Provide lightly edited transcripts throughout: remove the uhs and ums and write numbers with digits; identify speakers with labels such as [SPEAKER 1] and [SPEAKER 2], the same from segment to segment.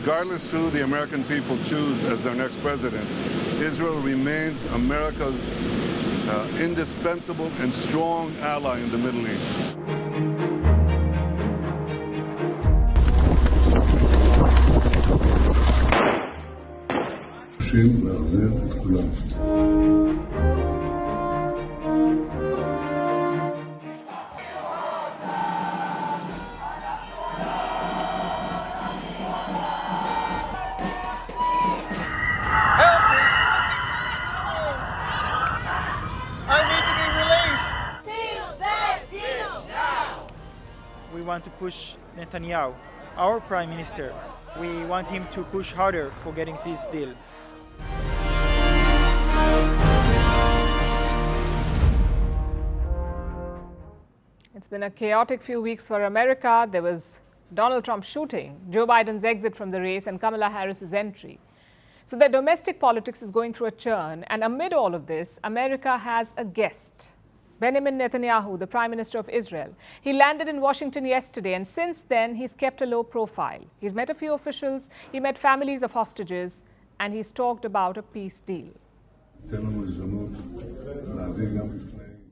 [SPEAKER 1] Regardless who the American people choose as their next president, Israel remains America's indispensable and strong ally in the Middle East.
[SPEAKER 2] We want to push Netanyahu, our Prime Minister. We want him to push harder for getting this deal.
[SPEAKER 3] It's been a chaotic few weeks for America. There was Donald Trump's shooting, Joe Biden's exit from the race, and Kamala Harris's entry. So their domestic politics is going through a churn. And amid all of this, America has a guest. Benjamin Netanyahu, the Prime Minister of Israel. He landed in Washington yesterday, and since then, he's kept a low profile. He's met a few officials, he met families of hostages, and he's talked about a peace deal.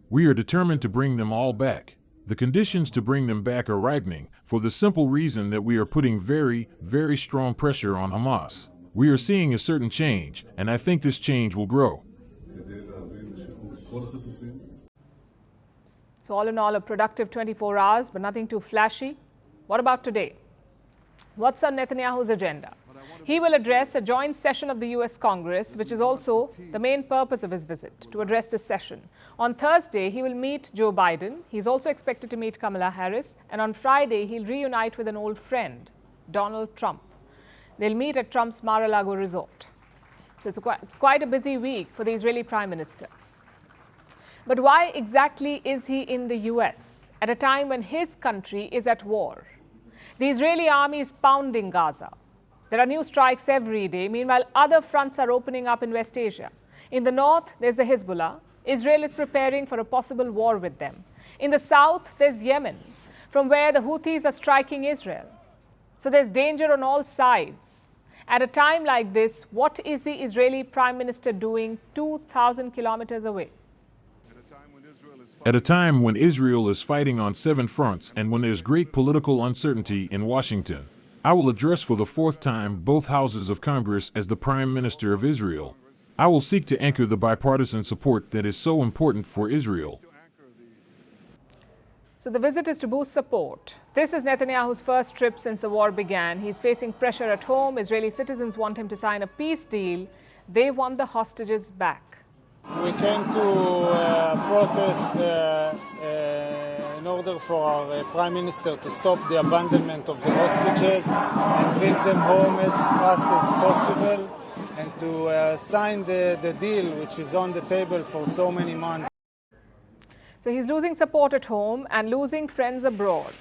[SPEAKER 4] We are determined to bring them all back. The conditions to bring them back are ripening for the simple reason that we are putting very, very strong pressure on Hamas. We are seeing a certain change, and I think this change will grow.
[SPEAKER 3] So all in all, a productive 24 hours, but nothing too flashy. What about today? What's on Netanyahu's agenda? He will address a joint session of the US Congress, which is also the main purpose of his visit, to address this session. On Thursday, he will meet Joe Biden. He's also expected to meet Kamala Harris. And on Friday, he'll reunite with an old friend, Donald Trump. They'll meet at Trump's Mar-a-Lago resort. So it's quite a busy week for the Israeli Prime Minister. But why exactly is he in the US at a time when his country is at war? The Israeli army is pounding Gaza. There are new strikes every day. Meanwhile, other fronts are opening up in West Asia. In the north, there's the Hezbollah. Israel is preparing for a possible war with them. In the south, there's Yemen, from where the Houthis are striking Israel. So there's danger on all sides. At a time like this, what is the Israeli Prime Minister doing 2,000 kilometers away?
[SPEAKER 4] At a time when Israel is fighting on 7 fronts and when there's great political uncertainty in Washington, I will address for the 4th time both houses of Congress as the Prime Minister of Israel. I will seek to anchor the bipartisan support that is so important for Israel.
[SPEAKER 3] So the visit is to boost support. This is Netanyahu's first trip since the war began. He's facing pressure at home. Israeli citizens want him to sign a peace deal. They want the hostages back.
[SPEAKER 5] We came to protest in order for our Prime Minister to stop the abandonment of the hostages and bring them home as fast as possible and to sign the deal which is on the table for so many months.
[SPEAKER 3] So he's losing support at home and losing friends abroad.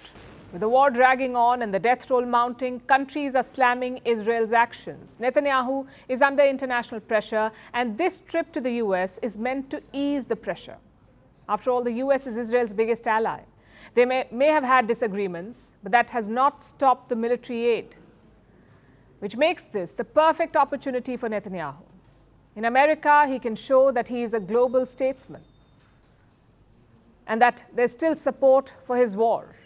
[SPEAKER 3] With the war dragging on and the death toll mounting, countries are slamming Israel's actions. Netanyahu is under international pressure, and this trip to the US is meant to ease the pressure. After all, the US is Israel's biggest ally. They may have had disagreements, but that has not stopped the military aid, which makes this the perfect opportunity for Netanyahu. In America, he can show that he is a global statesman and that there's still support for his war.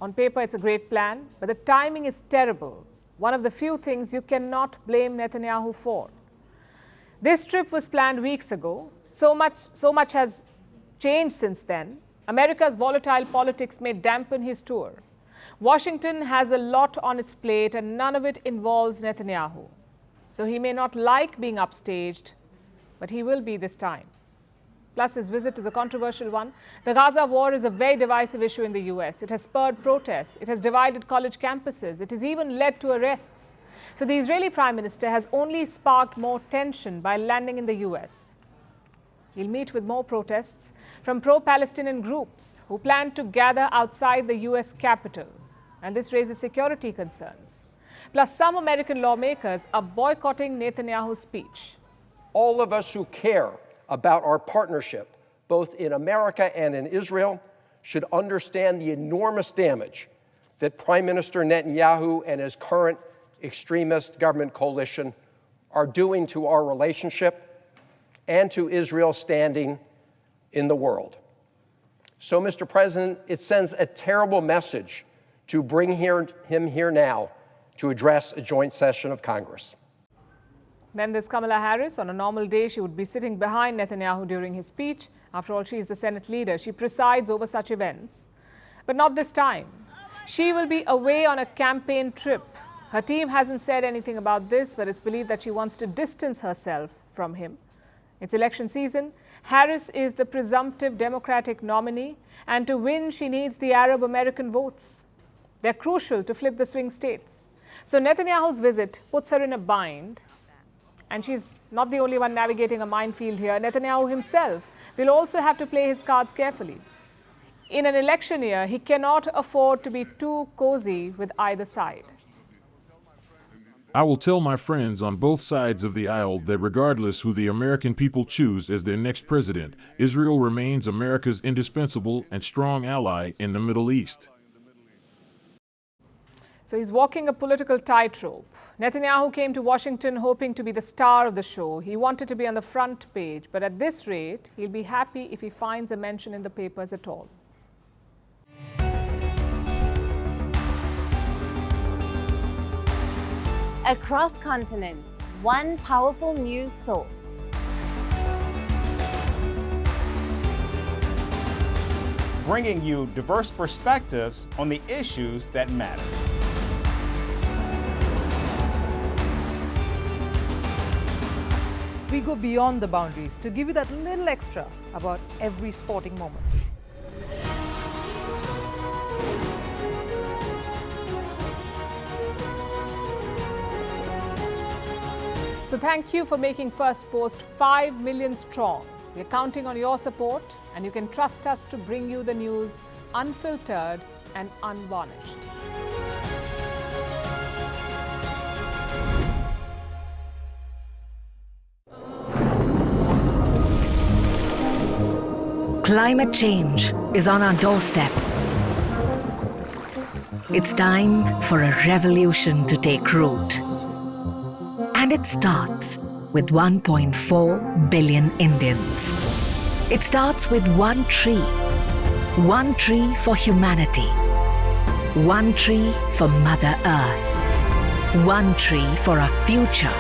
[SPEAKER 3] On paper, it's a great plan, but the timing is terrible. One of the few things you cannot blame Netanyahu for. This trip was planned weeks ago. So much has changed since then. America's volatile politics may dampen his tour. Washington has a lot on its plate, and none of it involves Netanyahu. So he may not like being upstaged, but he will be this time. Plus, his visit is a controversial one. The Gaza war is a very divisive issue in the US. It has spurred protests. It has divided college campuses. It has even led to arrests. So the Israeli Prime Minister has only sparked more tension by landing in the US. He'll meet with more protests from pro-Palestinian groups who plan to gather outside the US Capitol. And this raises security concerns. Plus, some American lawmakers are boycotting Netanyahu's speech.
[SPEAKER 6] All of us who care about our partnership, both in America and in Israel, should understand the enormous damage that Prime Minister Netanyahu and his current extremist government coalition are doing to our relationship and to Israel's standing in the world. So, Mr. President, it sends a terrible message to bring him here now to address a joint session of Congress.
[SPEAKER 3] Then there's Kamala Harris. On a normal day, she would be sitting behind Netanyahu during his speech. After all, she is the Senate leader. She presides over such events. But not this time. She will be away on a campaign trip. Her team hasn't said anything about this, but it's believed that she wants to distance herself from him. It's election season. Harris is the presumptive Democratic nominee, and to win, she needs the Arab American votes. They're crucial to flip the swing states. So Netanyahu's visit puts her in a bind, and she's not the only one navigating a minefield here. Netanyahu himself will also have to play his cards carefully. In an election year, he cannot afford to be too cozy with either side.
[SPEAKER 4] I will tell my friends on both sides of the aisle that regardless who the American people choose as their next president, Israel remains America's indispensable and strong ally in the Middle East.
[SPEAKER 3] So he's walking a political tightrope. Netanyahu came to Washington hoping to be the star of the show. He wanted to be on the front page, but at this rate, he'll be happy if he finds a mention in the papers at all.
[SPEAKER 7] Across continents, one powerful news source.
[SPEAKER 8] Bringing you diverse perspectives on the issues that matter.
[SPEAKER 9] We go beyond the boundaries to give you that little extra about every sporting moment.
[SPEAKER 3] So thank you for making Firstpost 5 million strong. We're counting on your support, and you can trust us to bring you the news unfiltered and unvarnished.
[SPEAKER 10] Climate change is on our doorstep. It's time for a revolution to take root. And it starts with 1.4 billion Indians. It starts with one tree for humanity, one tree for Mother Earth, one tree for our future.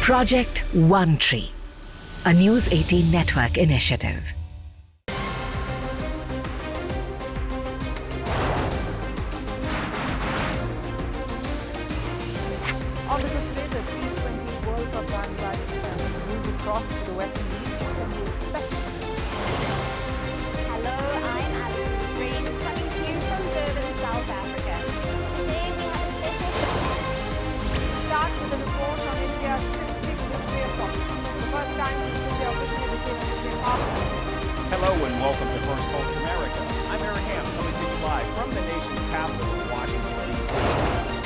[SPEAKER 10] Project One Tree, a News 18 network initiative.
[SPEAKER 3] Obviously today, the T20 World Cup bandwagon has moved across to the West Indies. What can you expect from this?
[SPEAKER 7] Hello, I'm Alison Green, coming to you from Durban, South Africa. Today we have a special show.
[SPEAKER 3] We'll start with a report on India's shifting nuclear posture. The first time since India officially became a nuclear power.
[SPEAKER 8] Hello and welcome to Firstpost America. I'm Aaron Ham, coming to you live from the nation's capital in Washington, D.C.